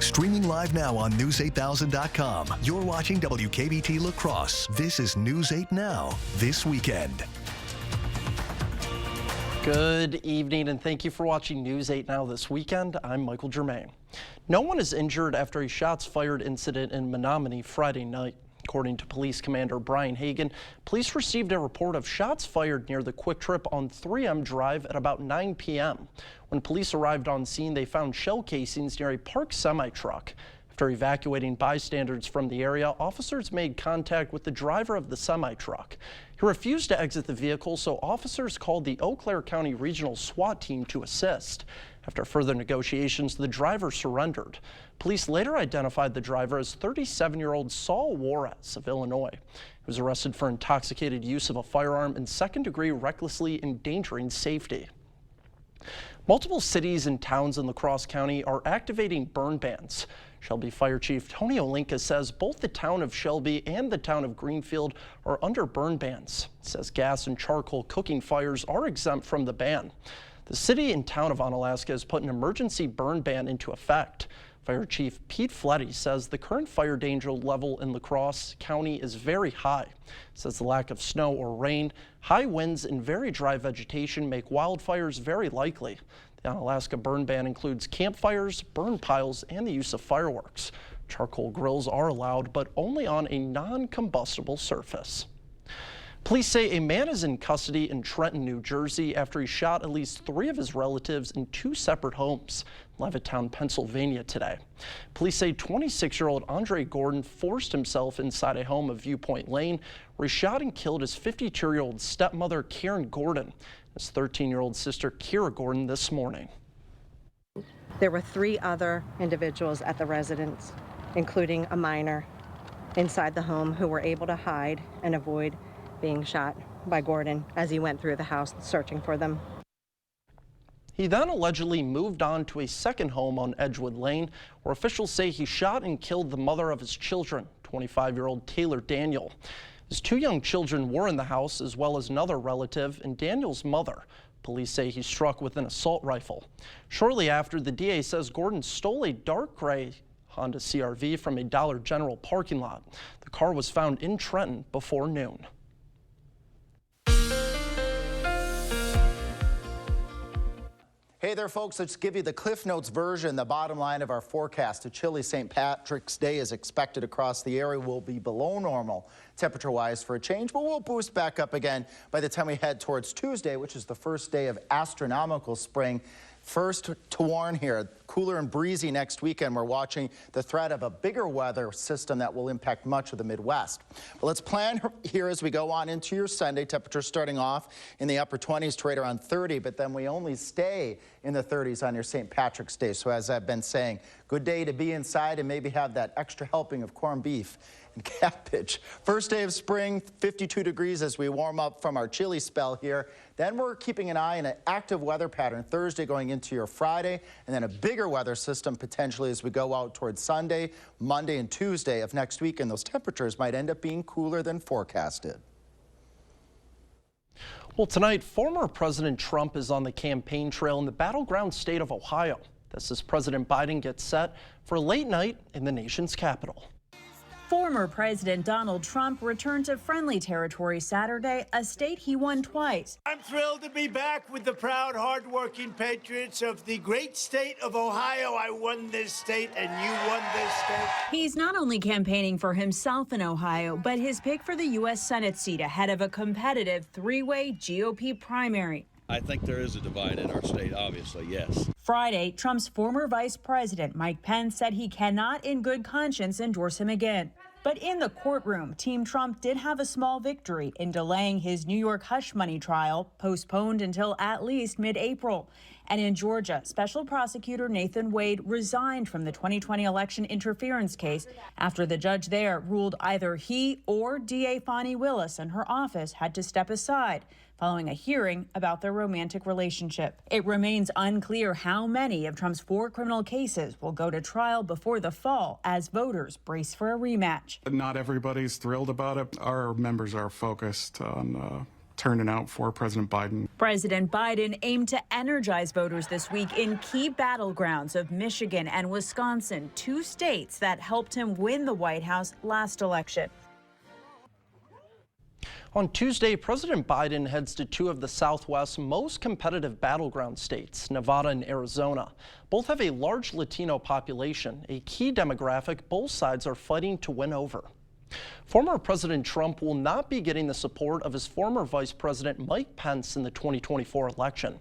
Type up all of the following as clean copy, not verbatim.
Streaming live now on News8000.com. You're watching WKBT La Crosse. This is News 8 Now, this weekend. Good evening, and thank you for watching News 8 Now this weekend. I'm Michael Germain. No one is injured after a shots fired incident in Menominee Friday night. According to Police Commander Brian Hagan, police received a report of shots fired near the Quick Trip on 3M Drive at about 9 p.m. When police arrived on scene, they found shell casings near a parked semi-truck. After evacuating bystanders from the area, officers made contact with the driver of the semi-truck. He refused to exit the vehicle, so officers called the Eau Claire County Regional SWAT team to assist. After further negotiations, the driver surrendered. Police later identified the driver as 37-year-old Saul Juarez of Illinois. He was arrested for intoxicated use of a firearm and second-degree recklessly endangering safety. Multiple cities and towns in La Crosse County are activating burn bans. Shelby Fire Chief Tony Olinka says both the town of Shelby and the town of Greenfield are under burn bans. He says gas and charcoal cooking fires are exempt from the ban. The city and town of Onalaska has put an emergency burn ban into effect. Fire Chief Pete Fletty says the current fire danger level in La Crosse County is very high. He says the lack of snow or rain, high winds, and very dry vegetation make wildfires very likely. The Onalaska burn ban includes campfires, burn piles, and the use of fireworks. Charcoal grills are allowed, but only on a non-combustible surface. Police say a man is in custody in Trenton, New Jersey after he shot at least 3 of his relatives in 2 separate homes in Levittown, Pennsylvania today. Police say 26-year-old Andre Gordon forced himself inside a home of Viewpoint Lane where he shot and killed his 52-year-old stepmother, Karen Gordon, and his 13-year-old sister, Kira Gordon, this morning. There were 3 other individuals at the residence, including a minor, inside the home who were able to hide and avoid being shot by Gordon as he went through the house searching for them. He then allegedly moved on to a second home on Edgewood Lane, where officials say he shot and killed the mother of his children, 25-year-old Taylor Daniel. His 2 young children were in the house, as well as another relative and Daniel's mother. Police say he struck with an assault rifle. Shortly after, the DA says Gordon stole a dark gray Honda CR-V from a Dollar General parking lot. The car was found in Trenton before noon. Hey there, folks. Let's give you the Cliff Notes version, the bottom line of our forecast. A chilly St. Patrick's Day is expected across the area. Will be below normal temperature-wise for a change, but we'll boost back up again by the time we head towards Tuesday, which is the first day of astronomical spring. First to warn here, cooler and breezy next weekend. We're watching the threat of a bigger weather system that will impact much of the Midwest. But let's plan here as we go on into your Sunday. Temperatures starting off in the upper 20s to right around 30, but then we only stay in the 30s on your St. Patrick's Day. So as I've been saying, good day to be inside and maybe have that extra helping of corned beef and cabbage. First day of spring, 52 degrees as we warm up from our chilly spell here. Then we're keeping an eye on an active weather pattern Thursday going into your Friday, and then a bigger weather system potentially as we go out towards Sunday, Monday, and Tuesday of next week, and those temperatures might end up being cooler than forecasted. Well, tonight, former President Trump is on the campaign trail in the battleground state of Ohio. This as President Biden gets set for a late night in the nation's capital. Former President Donald Trump returned to friendly territory Saturday, a state he won twice. I'm thrilled to be back with the proud, hard-working patriots of the great state of Ohio. I won this state, and you won this state. He's not only campaigning for himself in Ohio, but his pick for the U.S. Senate seat ahead of a competitive 3-way GOP primary. I think there is a divide in our state, obviously, yes. Friday, Trump's former vice president, Mike Pence, said he cannot in good conscience endorse him again. But in the courtroom, Team Trump did have a small victory in delaying his New York hush money trial, postponed until at least mid-April. And in Georgia, Special Prosecutor Nathan Wade resigned from the 2020 election interference case after the judge there ruled either he or DA Fani Willis and her office had to step aside following a hearing about their romantic relationship. It remains unclear how many of Trump's 4 criminal cases will go to trial before the fall as voters brace for a rematch. Not everybody's thrilled about it. Our members are focused on turning out for President Biden. President Biden aimed to energize voters this week in key battlegrounds of Michigan and Wisconsin, 2 states that helped him win the White House last election. On Tuesday, President Biden heads to 2 of the Southwest's most competitive battleground states, Nevada and Arizona. Both have a large Latino population, a key demographic both sides are fighting to win over. Former President Trump will not be getting the support of his former Vice President Mike Pence in the 2024 election.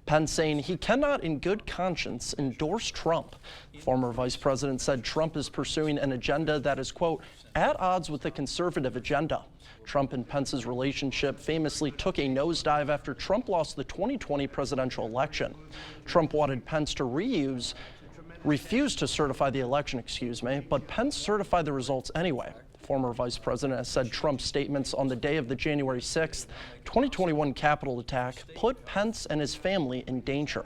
Pence saying he cannot in good conscience endorse Trump. The former Vice President said Trump is pursuing an agenda that is, quote, at odds with the conservative agenda. Trump and Pence's relationship famously took a nosedive after Trump lost the 2020 presidential election. Trump wanted Pence to refused to certify the election, but Pence certified the results anyway. The former vice president has said Trump's statements on the day of the January 6th, 2021 Capitol attack put Pence and his family in danger.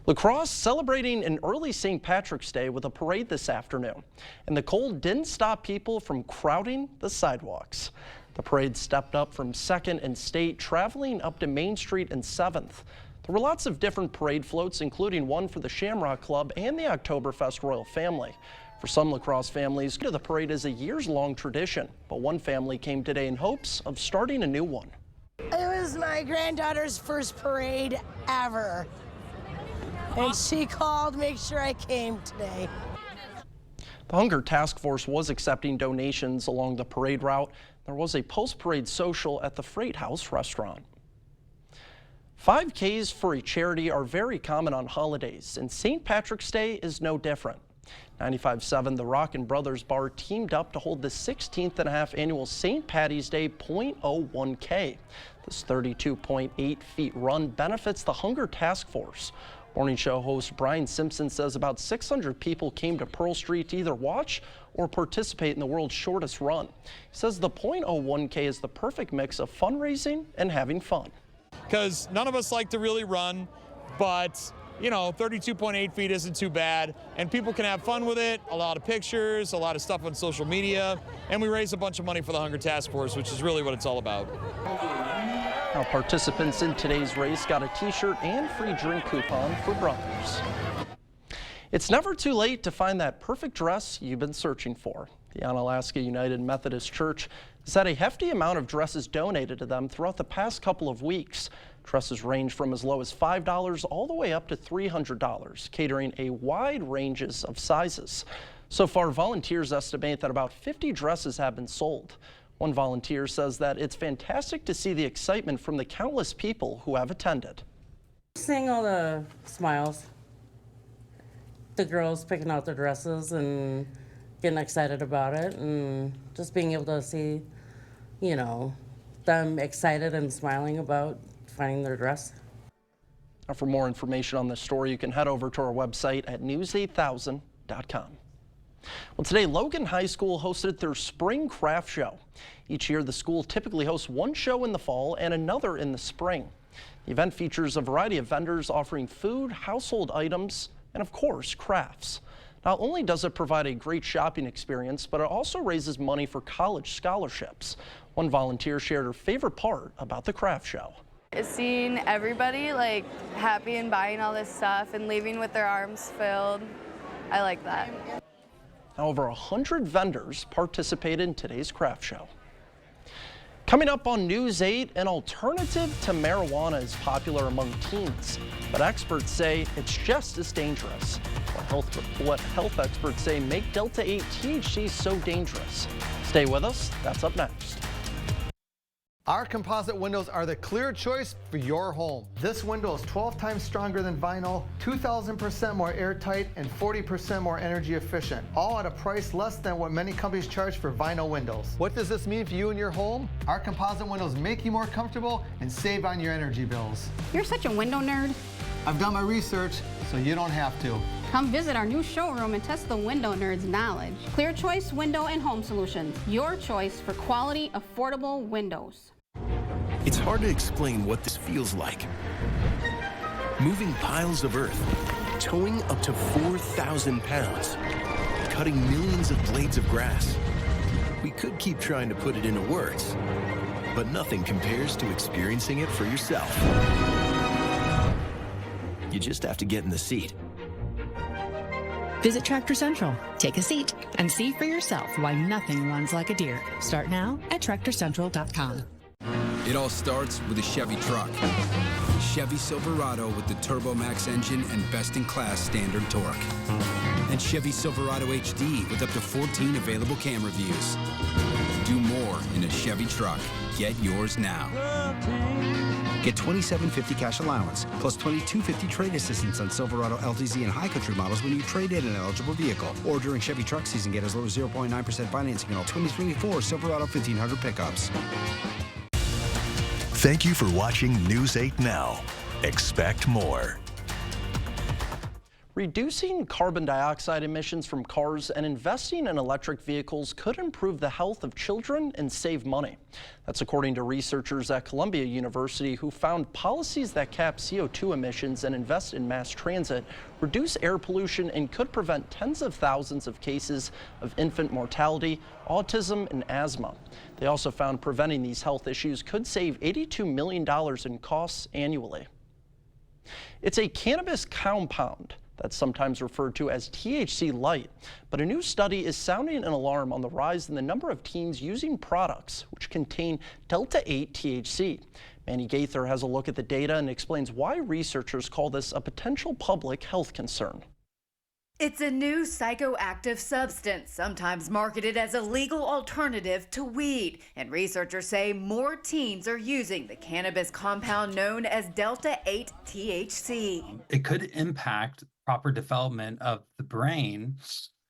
La Crosse celebrating an early St. Patrick's Day with a parade this afternoon, and the cold didn't stop people from crowding the sidewalks. The parade stepped up from 2nd and State, traveling up to Main Street and 7th. There were lots of different parade floats, including one for the Shamrock Club and the Oktoberfest Royal Family. For some La Crosse families, the parade is a years-long tradition, but one family came today in hopes of starting a new one. It was my granddaughter's first parade ever, and she called to make sure I came today. The Hunger Task Force was accepting donations along the parade route. There was a post-parade social at the Freight House restaurant. 5Ks for a charity are very common on holidays, and St. Patrick's Day is no different. 95.7 The Rockin' Brothers Bar teamed up to hold the 16th and a half annual St. Patty's Day .01K. This 32.8 feet run benefits the Hunger Task Force. Morning show host Brian Simpson says about 600 people came to Pearl Street to either watch or participate in the world's shortest run. He says the .01K is the perfect mix of fundraising and having fun. Because none of us like to really run, but you know, 32.8 feet isn't too bad, and people can have fun with it, a lot of pictures, a lot of stuff on social media, and we raise a bunch of money for the Hunger Task Force, which is really what it's all about. Now, participants in today's race got a t-shirt and free drink coupon for Brothers. It's never too late to find that perfect dress you've been searching for. The Onalaska United Methodist Church has had a hefty amount of dresses donated to them throughout the past couple of weeks. Dresses range from as low as $5 all the way up to $300, catering a wide ranges of sizes. So far, volunteers estimate that about 50 dresses have been sold. One volunteer says that it's fantastic to see the excitement from the countless people who have attended. Seeing all the smiles, the girls picking out their dresses and getting excited about it, and just being able to see, you know, them excited and smiling about finding their dress. Now, for more information on this story, you can head over to our website at news8000.com. Well, today, Logan High School hosted their spring craft show. Each year, the school typically hosts one show in the fall and another in the spring. The event features a variety of vendors offering food, household items, and of course, crafts. Not only does it provide a great shopping experience, but it also raises money for college scholarships. One volunteer shared her favorite part about the craft show. Seeing everybody like happy and buying all this stuff and leaving with their arms filled, I like that. Over 100 vendors participated in today's craft show. Coming up on News 8, an alternative to marijuana is popular among teens, but experts say it's just as dangerous. What health experts say make Delta-8 THC so dangerous. Stay with us, that's up next. Our composite windows are the clear choice for your home. This window is 12 times stronger than vinyl, 2,000% more airtight, and 40% more energy efficient, all at a price less than what many companies charge for vinyl windows. What does this mean for you and your home? Our composite windows make you more comfortable and save on your energy bills. You're such a window nerd. I've done my research, so you don't have to. Come visit our new showroom and test the window nerd's knowledge. Clear Choice Window and Home Solutions, your choice for quality, affordable windows. It's hard to explain what this feels like. Moving piles of earth, towing up to 4,000 pounds, cutting millions of blades of grass. We could keep trying to put it into words, but nothing compares to experiencing it for yourself. You just have to get in the seat. Visit Tractor Central, take a seat, and see for yourself why nothing runs like a deer. Start now at TractorCentral.com. It all starts with a Chevy truck. Chevy Silverado with the TurboMax engine and best-in-class standard torque. And Chevy Silverado HD with up to 14 available camera views. Do more in a Chevy truck. Get yours now. Get $2,750 cash allowance, plus $2,250 trade assistance on Silverado LTZ and High Country models when you trade in an eligible vehicle. Or during Chevy truck season, get as low as 0.9% financing on all 2024 Silverado 1500 pickups. Thank you for watching News 8 Now. Expect more. Reducing carbon dioxide emissions from cars and investing in electric vehicles could improve the health of children and save money. That's according to researchers at Columbia University who found policies that cap CO2 emissions and invest in mass transit reduce air pollution and could prevent tens of thousands of cases of infant mortality, autism, and asthma. They also found preventing these health issues could save $82 million in costs annually. It's a cannabis compound that's sometimes referred to as THC light, but a new study is sounding an alarm on the rise in the number of teens using products which contain Delta-8 THC. Manny Gaither has a look at the data and explains why researchers call this a potential public health concern. It's a new psychoactive substance, sometimes marketed as a legal alternative to weed. And researchers say more teens are using the cannabis compound known as Delta-8 THC. It could impact proper development of the brain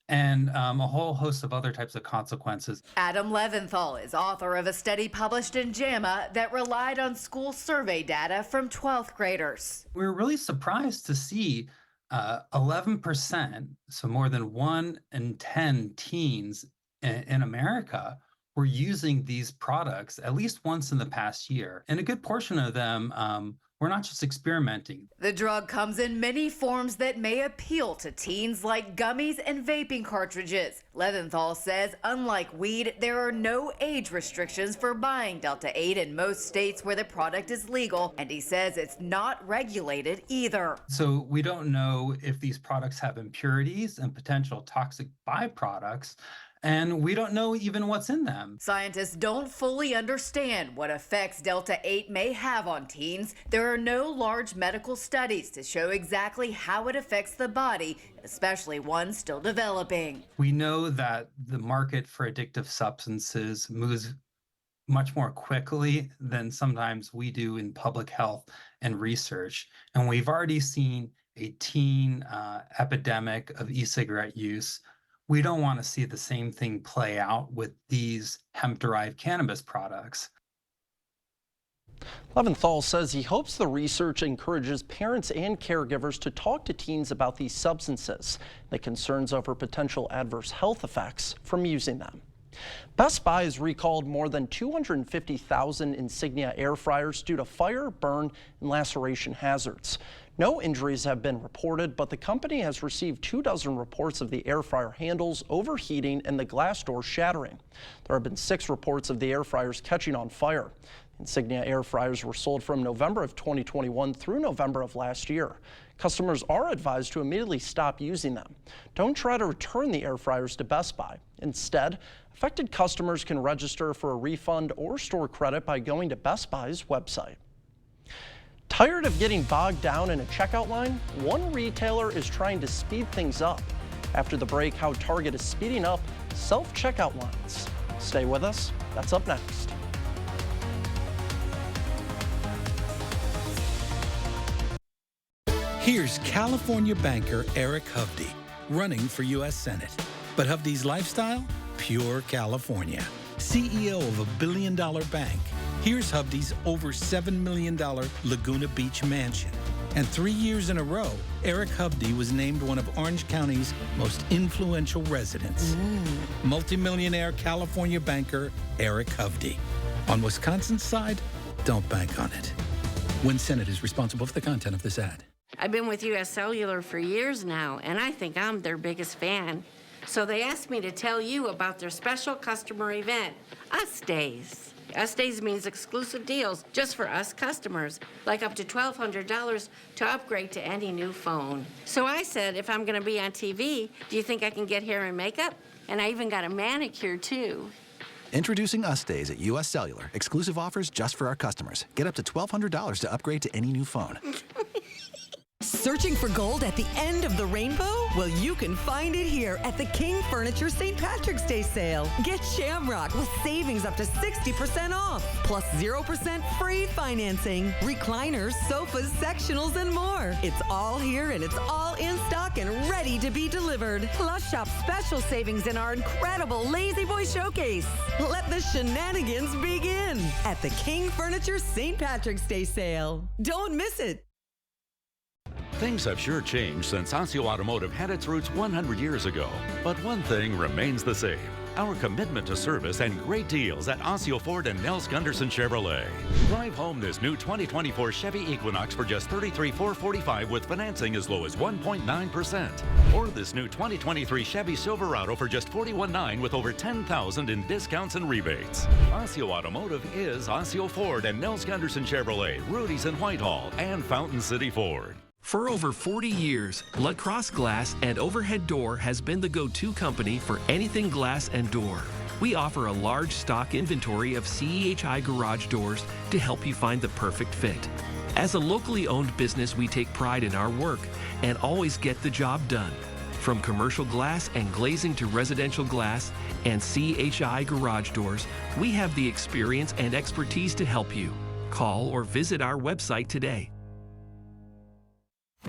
and a whole host of other types of consequences. Adam Leventhal is author of a study published in JAMA that relied on school survey data from 12th graders. We were really surprised to see 11%, so more than 1 in 10 teens in America were using these products at least once in the past year. And a good portion of them were not just experimenting. The drug comes in many forms that may appeal to teens, like gummies and vaping cartridges. Leventhal says, unlike weed, there are no age restrictions for buying Delta-8 in most states where the product is legal, and he says it's not regulated either. So we don't know if these products have impurities and potential toxic byproducts, and we don't know even what's in them. Scientists don't fully understand what effects Delta-8 may have on teens. There are no large medical studies to show exactly how it affects the body, especially one still developing. We know that the market for addictive substances moves much more quickly than sometimes we do in public health and research. And we've already seen a teen epidemic of e-cigarette use. We don't want to see the same thing play out with these hemp-derived cannabis products. Leventhal says he hopes the research encourages parents and caregivers to talk to teens about these substances, the concerns over potential adverse health effects from using them. Best Buy has recalled more than 250,000 Insignia air fryers due to fire, burn, and laceration hazards. No injuries have been reported, but the company has received 24 reports of the air fryer handles overheating and the glass door shattering. There have been 6 reports of the air fryers catching on fire. Insignia air fryers were sold from November of 2021 through November of last year. Customers are advised to immediately stop using them. Don't try to return the air fryers to Best Buy. Instead, affected customers can register for a refund or store credit by going to Best Buy's website. Tired of getting bogged down in a checkout line? One retailer is trying to speed things up. After the break, how Target is speeding up self-checkout lines. Stay with us. That's up next. Here's California banker Eric Hovde running for U.S. Senate. But Hovde's lifestyle? Pure California. CEO of $1 billion bank. Here's Hovde's over $7 million Laguna Beach mansion. And 3 years in a row, Eric Hovde was named one of Orange County's most influential residents. Multimillionaire California banker Eric Hovde. On Wisconsin's side, don't bank on it. Win Senate is responsible for the content of this ad. I've been with U.S. Cellular for years now, and I think I'm their biggest fan. So they asked me to tell you about their special customer event, Us Days. S-Days means exclusive deals just for us customers, like up to $1,200 to upgrade to any new phone. So I said, if I'm going to be on TV, do you think I can get hair and makeup? And I even got a manicure, too. Introducing Us-Days at U.S. Cellular. Exclusive offers just for our customers. Get up to $1,200 to upgrade to any new phone. Searching for gold at the end of the rainbow? Well, you can find it here at the King Furniture St. Patrick's Day sale. Get Shamrock with savings up to 60% off, plus 0% free financing, recliners, sofas, sectionals, and more. It's all here and it's all in stock and ready to be delivered. Plus, shop special savings in our incredible Lazy Boy Showcase. Let the shenanigans begin at the King Furniture St. Patrick's Day sale. Don't miss it. Things have sure changed since Osseo Automotive had its roots 100 years ago. But one thing remains the same: our commitment to service and great deals at Osseo Ford and Nels Gunderson Chevrolet. Drive home this new 2024 Chevy Equinox for just $33,445 with financing as low as 1.9%. Or this new 2023 Chevy Silverado for just $41,900 with over $10,000 in discounts and rebates. Osseo Automotive is Osseo Ford and Nels Gunderson Chevrolet, Rudy's in Whitehall, and Fountain City Ford. For over 40 years, Lacrosse Glass and Overhead Door has been the go-to company for anything glass and door. We offer a large stock inventory of CEHI garage doors to help you find the perfect fit. As a locally owned business, we take pride in our work and always get the job done. From commercial glass and glazing to residential glass and CEHI garage doors, we have the experience and expertise to help you. Call or visit our website today.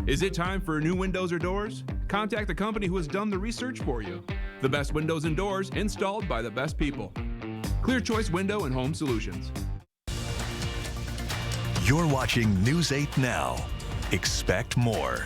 Is it time for new windows or doors? Contact the company who has done the research for you. The best windows and doors installed by the best people. Clear Choice Window and Home Solutions. You're watching News 8 Now. Expect more.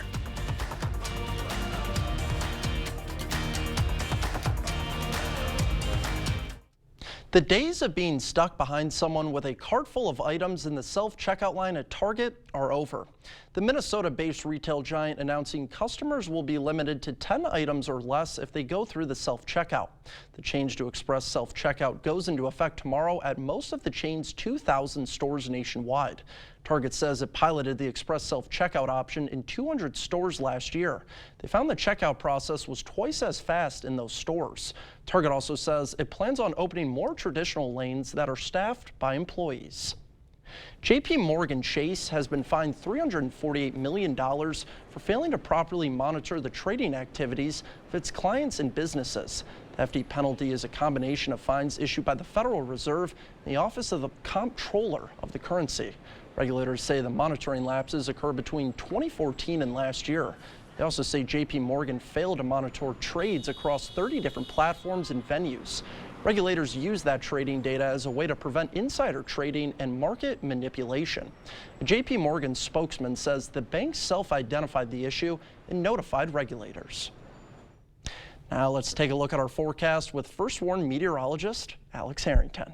The days of being stuck behind someone with a cart full of items in the self-checkout line at Target are over. The Minnesota-based retail giant announcing customers will be limited to 10 items or less if they go through the self-checkout. The change to express self-checkout goes into effect tomorrow at most of the chain's 2,000 stores nationwide. Target says it piloted the express self-checkout option in 200 stores last year. They found the checkout process was twice as fast in those stores. Target also says it plans on opening more traditional lanes that are staffed by employees. JP Morgan Chase has been fined $348 million for failing to properly monitor the trading activities of its clients and businesses. The hefty penalty is a combination of fines issued by the Federal Reserve and the Office of the Comptroller of the Currency. Regulators say the monitoring lapses occurred between 2014 and last year. They also say JP Morgan failed to monitor trades across 30 different platforms and venues. Regulators use that trading data as a way to prevent insider trading and market manipulation. A JP Morgan spokesman says the bank self-identified the issue and notified regulators. Now let's take a look at our forecast with First Warn meteorologist Alex Harrington.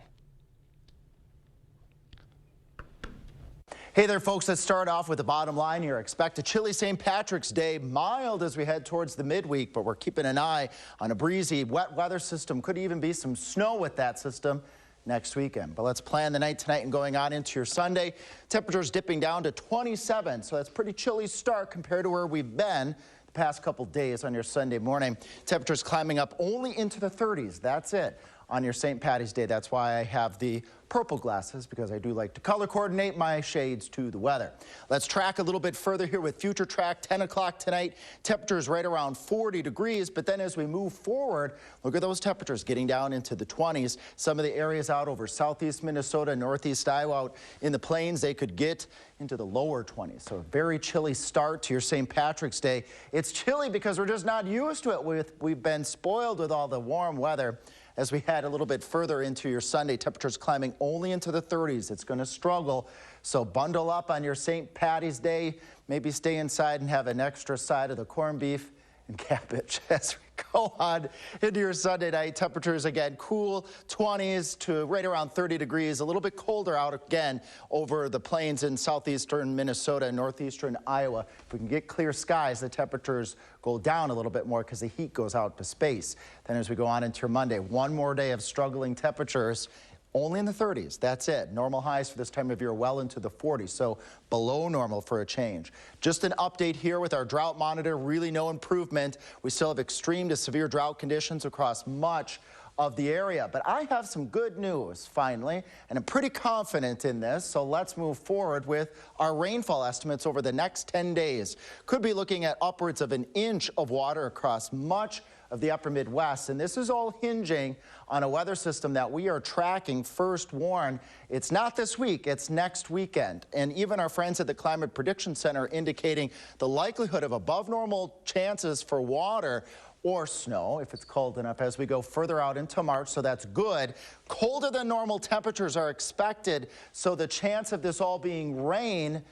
Hey there, folks. Let's start off with the bottom line here. Expect a chilly St. Patrick's Day, mild as we head towards the midweek, but we're keeping an eye on a breezy, wet weather system. Could even be some snow with that system next weekend. But let's plan the night tonight and going on into your Sunday. Temperatures dipping down to 27, so that's a pretty chilly start compared to where we've been the past couple days on your Sunday morning. Temperatures climbing up only into the 30s. That's it on your St. Patty's Day. That's why I have the purple glasses, because I do like to color coordinate my shades to the weather. Let's track a little bit further here with Future Track. 10 o'clock tonight, temperatures right around 40 degrees, but then as we move forward, look at those temperatures getting down into the 20s. Some of the areas out over southeast Minnesota, northeast Iowa, out in the plains, they could get into the lower 20s. So a very chilly start to your St. Patrick's Day. It's chilly because we're just not used to it. We've been spoiled with all the warm weather. As we head a little bit further into your Sunday, temperatures climbing only into the 30s. It's going to struggle, so bundle up on your St. Patty's Day. Maybe stay inside and have an extra side of the corned beef and cabbage. As we go on into your Sunday night, temperatures again cool, 20s to right around 30 degrees. A little bit colder out again over the plains in southeastern Minnesota and northeastern Iowa. If we can get clear skies, the temperatures go down a little bit more because the heat goes out to space. Then as we go on into your Monday, one more day of struggling temperatures. Only in the 30s, that's it. Normal highs for this time of year well into the 40s, so below normal for a change. Just an update here with our drought monitor, really no improvement. We still have extreme to severe drought conditions across much of the area. But I have some good news, finally, and I'm pretty confident in this, so let's move forward with our rainfall estimates over the next 10 days. Could be looking at upwards of an inch of water across much of the upper Midwest, and this is all hinging on a weather system that we are tracking. First warn, it's not this week, it's next weekend. And even our friends at the Climate Prediction Center indicating the likelihood of above normal chances for water or snow if it's cold enough as we go further out into March, so that's good. Colder than normal temperatures are expected, so the chance of this all being rain,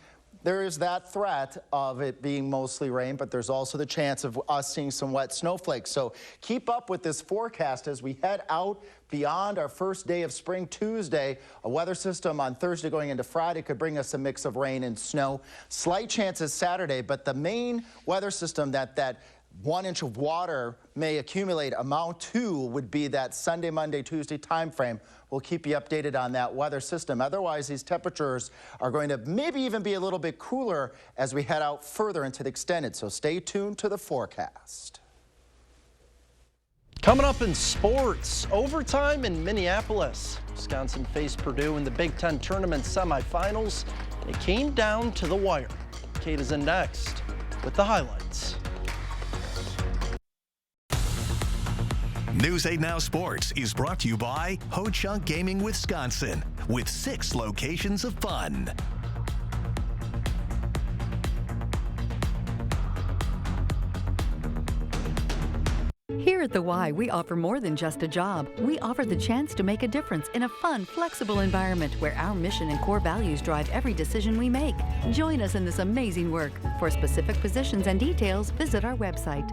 there is that threat of it being mostly rain, but there's also the chance of us seeing some wet snowflakes. So keep up with this forecast as we head out beyond our first day of spring Tuesday. A weather system on Thursday going into Friday could bring us a mix of rain and snow. Slight chances Saturday, but the main weather system that 1 inch of water may accumulate amount to would be that Sunday, Monday, Tuesday time frame. We'll keep you updated on that weather system. Otherwise, these temperatures are going to maybe even be a little bit cooler as we head out further into the extended. So stay tuned to the forecast. Coming up in sports, overtime in Minneapolis. Wisconsin faced Purdue in the Big Ten tournament semifinals, and it came down to the wire. Kate is in next with the highlights. News 8 Now Sports is brought to you by Ho Chunk Gaming Wisconsin, with 6 locations of fun. Here at The Y, we offer more than just a job. We offer the chance to make a difference in a fun, flexible environment where our mission and core values drive every decision we make. Join us in this amazing work. For specific positions and details, visit our website.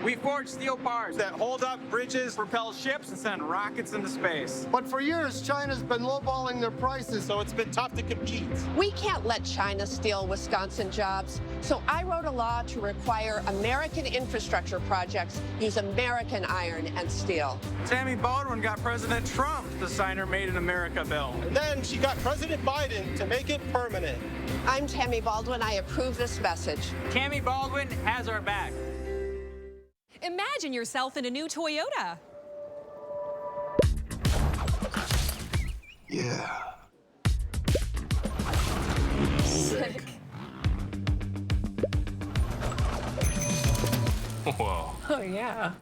We forge steel bars that hold up bridges, propel ships, and send rockets into space. But for years, China's been lowballing their prices, so it's been tough to compete. We can't let China steal Wisconsin jobs, so I wrote a law to require American infrastructure projects use American iron and steel. Tammy Baldwin got President Trump to sign her Made in America bill. And then she got President Biden to make it permanent. I'm Tammy Baldwin. I approve this message. Tammy Baldwin has our back. Imagine yourself in a new Toyota. Yeah. Sick. Whoa. Oh, yeah.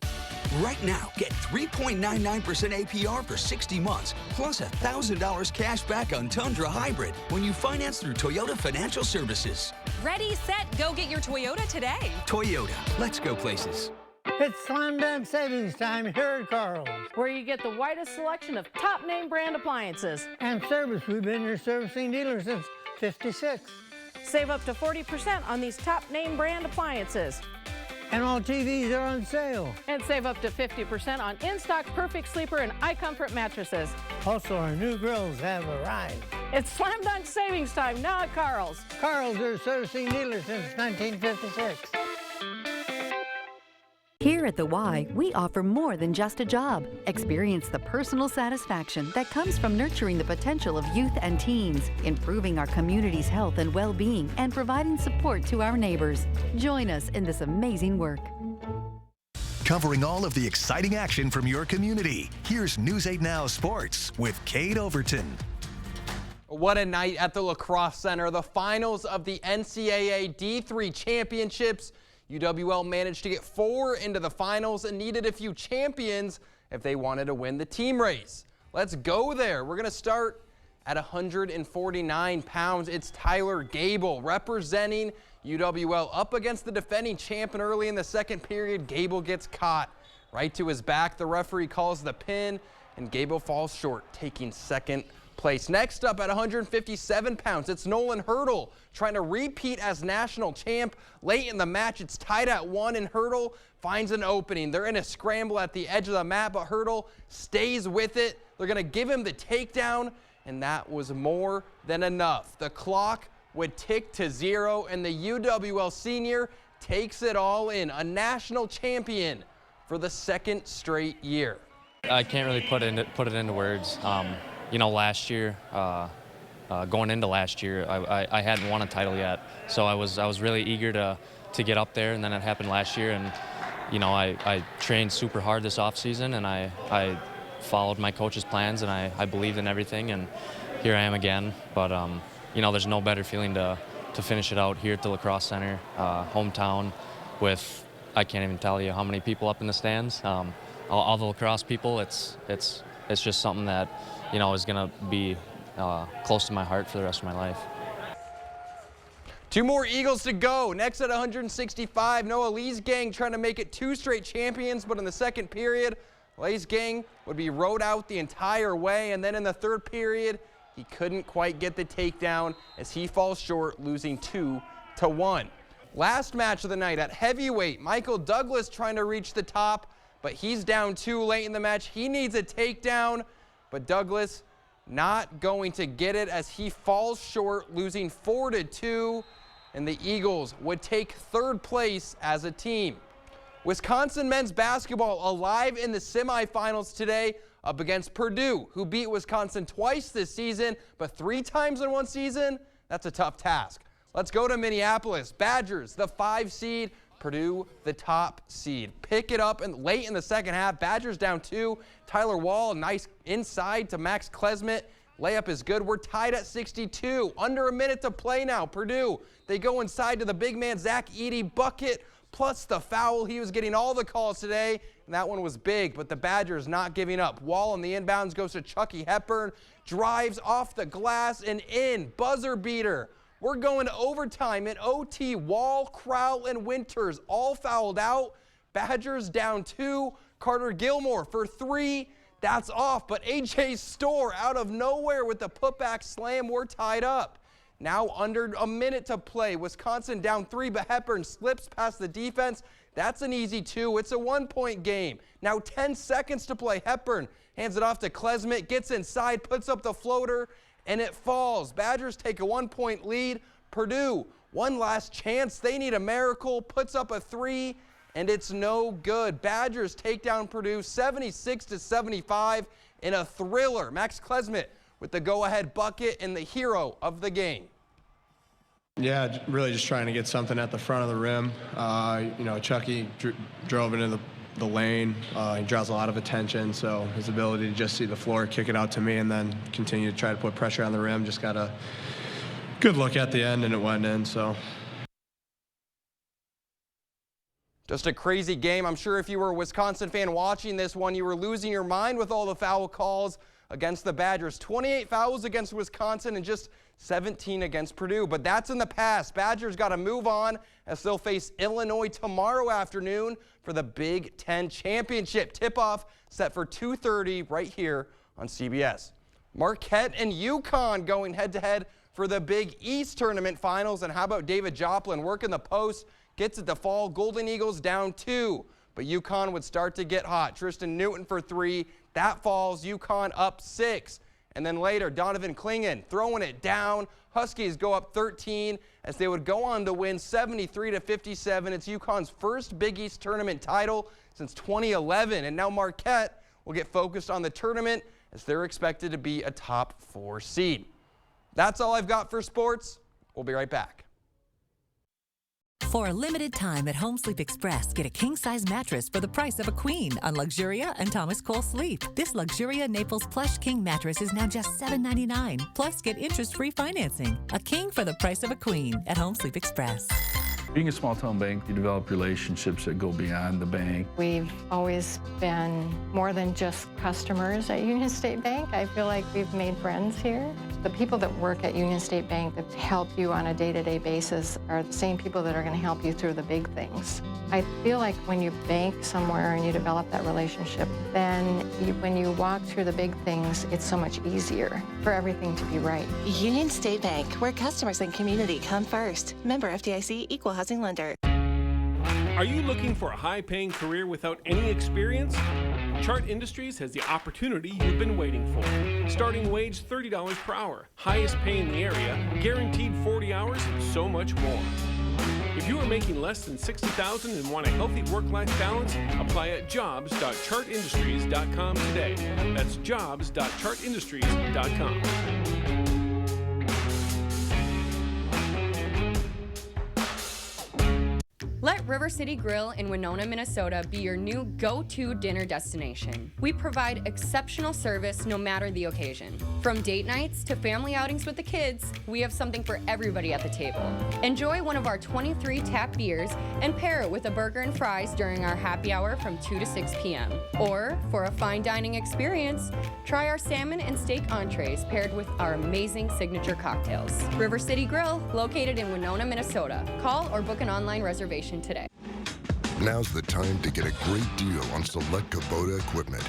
Right now, get 3.99% APR for 60 months, plus $1,000 cash back on Tundra Hybrid when you finance through Toyota Financial Services. Ready, set, go get your Toyota today. Toyota, let's go places. It's Slam Dunk Savings Time here at Carl's. Where you get the widest selection of top name brand appliances. And service. We've been your servicing dealer since '56. Save up to 40% on these top name brand appliances. And all TVs are on sale. And save up to 50% on in-stock Perfect Sleeper and iComfort mattresses. Also, our new grills have arrived. It's Slam Dunk Savings Time now at Carl's. Carl's, your servicing dealer since 1956. Here at The Y, we offer more than just a job. Experience the personal satisfaction that comes from nurturing the potential of youth and teens, improving our community's health and well-being, and providing support to our neighbors. Join us in this amazing work. Covering all of the exciting action from your community, here's News 8 Now Sports with Kate Overton. What a night at the Lacrosse Center. The finals of the NCAA D3 Championships. UWL managed to get 4 into the finals and needed a few champions if they wanted to win the team race. Let's go there. We're going to start at 149 pounds. It's Tyler Gable representing UWL up against the defending champion early in the second period. Gable gets caught right to his back. The referee calls the pin, and Gable falls short, taking second place. Next up at 157 pounds, it's Nolan Hurdle trying to repeat as national champ. Late in the match, it's tied at 1, and Hurdle finds an opening. They're in a scramble at the edge of the mat, but Hurdle stays with it. They're going to give him the takedown, and that was more than enough. The clock would tick to 0, and the UWL senior takes it all in, a national champion for the second straight year. I can't really put it into words. You know, last year, going into last year, I hadn't won a title yet, so I was really eager to get up there, and then it happened last year, and you know, I trained super hard this off season, and I followed my coach's plans, and I believed in everything, and here I am again. But you know, there's no better feeling to finish it out here at the La Crosse Center, hometown, with I can't even tell you how many people up in the stands. All the La Crosse people. It's just something that, you know, is gonna be close to my heart for the rest of my life. 2 more Eagles to go. Next at 165, Noah Lee's gang trying to make it 2 straight champions, but in the second period, Lee's gang would be rode out the entire way, and then in the third period, he couldn't quite get the takedown as he falls short, losing 2-1. Last match of the night at heavyweight, Michael Douglas trying to reach the top, but he's down 2 late in the match. He needs a takedown, but Douglas not going to get it as he falls short, losing 4-2, and the Eagles would take 3rd place as a team. Wisconsin men's basketball alive in the semifinals today up against Purdue, who beat Wisconsin twice this season, but 3 times in one season, that's a tough task. Let's go to Minneapolis. Badgers, the 5 seed, Purdue, the top seed. Pick it up and late in the second half. Badgers down 2. Tyler Wall, nice inside to Max Klesmit. Layup is good. We're tied at 62. Under a minute to play now. Purdue, they go inside to the big man, Zach Edey, bucket, plus the foul. He was getting all the calls today, and that one was big, but the Badgers not giving up. Wall on the inbounds goes to Chucky Hepburn, drives off the glass and in. Buzzer beater. We're going to overtime in OT. Wall, Crowell, and Winters all fouled out. Badgers down 2. Carter Gilmore for 3. That's off, but A.J. Storr out of nowhere with the putback slam. We're tied up. Now under a minute to play. Wisconsin down 3, but Hepburn slips past the defense. That's an easy 2. It's a 1-point game. Now 10 seconds to play. Hepburn hands it off to Klesmit, gets inside, puts up the floater, and it falls. Badgers take a 1-point lead. Purdue, one last chance. They need a miracle, puts up a 3, and it's no good. Badgers take down Purdue 76-75 in a thriller. Max Klesmit with the go-ahead bucket and the hero of the game. Yeah, really just trying to get something at the front of the rim. You know, Chucky drove into the lane. He draws a lot of attention, so his ability to just see the floor, kick it out to me, and then continue to try to put pressure on the rim. Just got a good look at the end, and it went in, so. Just a crazy game. I'm sure if you were a Wisconsin fan watching this one, you were losing your mind with all the foul calls against the Badgers. 28 fouls against Wisconsin and just 17 against Purdue, but that's in the past. Badgers got to move on as they'll face Illinois tomorrow afternoon for the Big Ten Championship. Tip-off set for 2:30 right here on CBS. Marquette and UConn going head-to-head for the Big East Tournament Finals, and how about David Joplin working the post, gets it to fall. Golden Eagles down 2, but UConn would start to get hot. Tristan Newton for 3, that falls. UConn up 6. And then later, Donovan Clingan throwing it down. Huskies go up 13 as they would go on to win 73-57. It's UConn's first Big East tournament title since 2011. And now Marquette will get focused on the tournament as they're expected to be a top 4 seed. That's all I've got for sports. We'll be right back. For a limited time at Home Sleep Express, get a king-size mattress for the price of a queen on Luxuria and Thomas Cole Sleep. This Luxuria Naples Plush King mattress is now just $7.99. Plus, get interest-free financing. A king for the price of a queen at Home Sleep Express. Being a small-town bank, you develop relationships that go beyond the bank. We've always been more than just customers at Union State Bank. I feel like we've made friends here. The people that work at Union State Bank that help you on a day-to-day basis are the same people that are going to help you through the big things. I feel like when you bank somewhere and you develop that relationship, then when you walk through the big things, it's so much easier for everything to be right. Union State Bank, where customers and community come first. Member FDIC, Equal Housing Lender. Are you looking for a high-paying career without any experience? Chart Industries has the opportunity you've been waiting for. Starting wage $30 per hour, highest pay in the area, guaranteed 40 hours, and so much more. If you are making less than $60,000 and want a healthy work-life balance, apply at jobs.chartindustries.com today. That's jobs.chartindustries.com. Let River City Grill in Winona, Minnesota be your new go-to dinner destination. We provide exceptional service no matter the occasion. From date nights to family outings with the kids, we have something for everybody at the table. Enjoy one of our 23 tap beers and pair it with a burger and fries during our happy hour from 2 to 6 p.m. Or, for a fine dining experience, try our salmon and steak entrees paired with our amazing signature cocktails. River City Grill, located in Winona, Minnesota. Call or book an online reservation today. Now's the time to get a great deal on select Kubota equipment.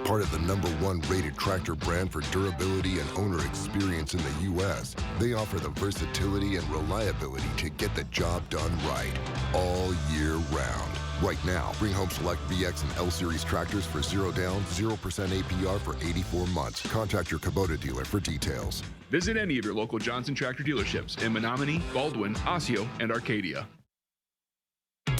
Part of the #1 rated tractor brand for durability and owner experience in the U.S., they offer the versatility and reliability to get the job done right all year round. Right now, bring home select VX and L Series tractors for 0 down, 0% APR for 84 months. Contact your Kubota dealer for details. Visit any of your local Johnson Tractor dealerships in Menominee, Baldwin, Osseo, and Arcadia.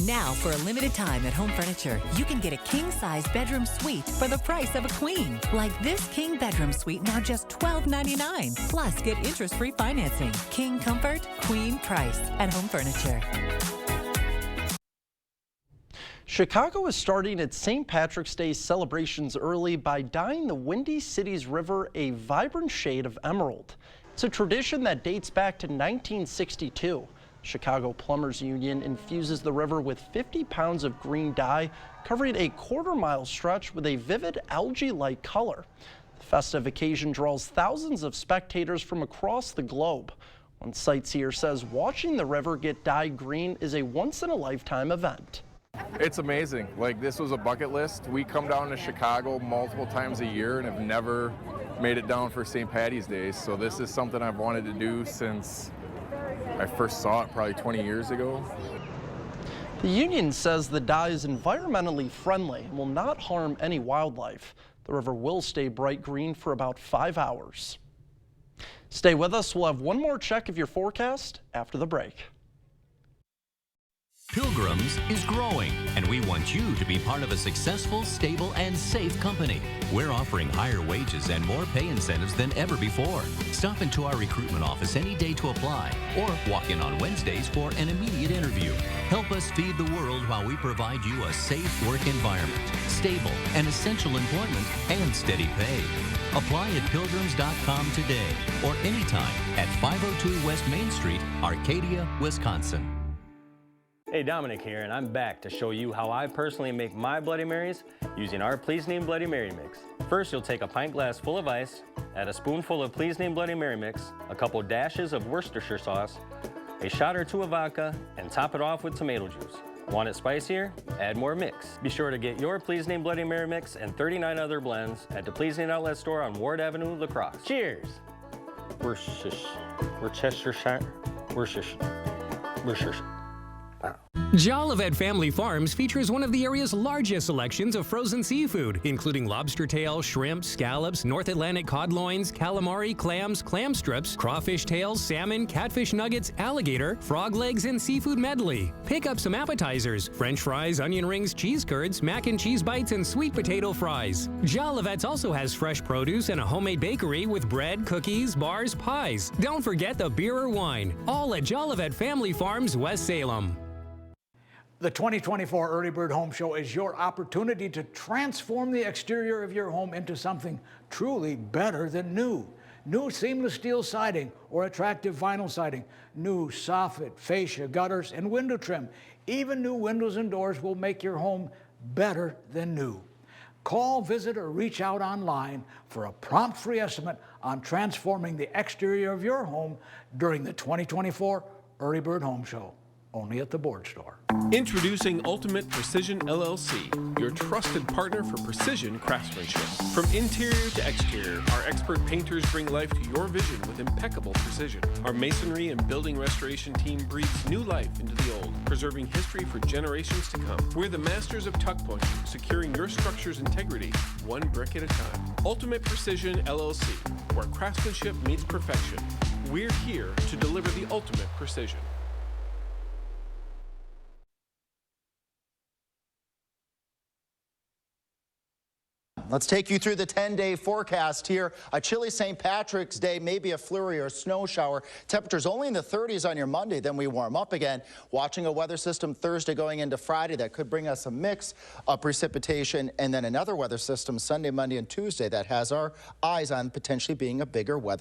Now, for a limited time at Home Furniture, you can get a king-size bedroom suite for the price of a queen. Like this king bedroom suite, now just $12.99. Plus, get interest-free financing. King comfort, queen price at Home Furniture. Chicago is starting its St. Patrick's Day celebrations early by dyeing the Windy City's river a vibrant shade of emerald. It's a tradition that dates back to 1962. Chicago Plumbers Union infuses the river with 50 pounds of green dye, covering a quarter-mile stretch with a vivid algae-like color. The festive occasion draws thousands of spectators from across the globe. One sightseer says watching the river get dyed green is a once-in-a-lifetime event. It's amazing. Like, this was a bucket list. We come down to Chicago multiple times a year and have never made it down for St. Patty's Day, so this is something I've wanted to do since I first saw it probably 20 years ago. The union says the dye is environmentally friendly and will not harm any wildlife. The river will stay bright green for about 5 hours. Stay with us. We'll have one more check of your forecast after the break. Pilgrims is growing, and we want you to be part of a successful, stable, and safe company. We're offering higher wages and more pay incentives than ever before. Stop into our recruitment office any day to apply, or walk in on Wednesdays for an immediate interview. Help us feed the world while we provide you a safe work environment, stable and essential employment, and steady pay. Apply at pilgrims.com today or anytime at 502 West Main Street, Arcadia, Wisconsin. Hey, Dominic here, and I'm back to show you how I personally make my Bloody Marys using our Please Name Bloody Mary mix. First, you'll take a pint glass full of ice, add a spoonful of Please Name Bloody Mary mix, a couple dashes of Worcestershire sauce, a shot or two of vodka, and top it off with tomato juice. Want it spicier? Add more mix. Be sure to get your Please Name Bloody Mary mix and 39 other blends at the Please Name Outlet Store on Ward Avenue, La Crosse. Cheers! Worcestershire. Jolivet Family Farms features one of the area's largest selections of frozen seafood, including lobster tail, shrimp, scallops, North Atlantic cod loins, calamari, clams, clam strips, crawfish tails, salmon, catfish nuggets, alligator, frog legs, and seafood medley. Pick up some appetizers, French fries, onion rings, cheese curds, mac and cheese bites, and sweet potato fries. Jolivet's also has fresh produce and a homemade bakery with bread, cookies, bars, pies. Don't forget the beer or wine. All at Jolivet Family Farms, West Salem. The 2024 Early Bird Home Show is your opportunity to transform the exterior of your home into something truly better than new. New seamless steel siding or attractive vinyl siding, new soffit, fascia, gutters, and window trim. Even new windows and doors will make your home better than new. Call, visit, or reach out online for a prompt free estimate on transforming the exterior of your home during the 2024 Early Bird Home Show. Only at the Board Store. Introducing Ultimate Precision LLC, your trusted partner for precision craftsmanship. From interior to exterior, our expert painters bring life to your vision with impeccable precision. Our masonry and building restoration team breathes new life into the old, preserving history for generations to come. We're the masters of tuck punching, securing your structure's integrity, one brick at a time. Ultimate Precision LLC, where craftsmanship meets perfection. We're here to deliver the ultimate precision. Let's take you through the 10-day forecast here. A chilly St. Patrick's Day, maybe a flurry or a snow shower. Temperatures only in the 30s on your Monday, then we warm up again. Watching a weather system Thursday going into Friday that could bring us a mix of precipitation, and then another weather system Sunday, Monday, and Tuesday that has our eyes on potentially being a bigger weather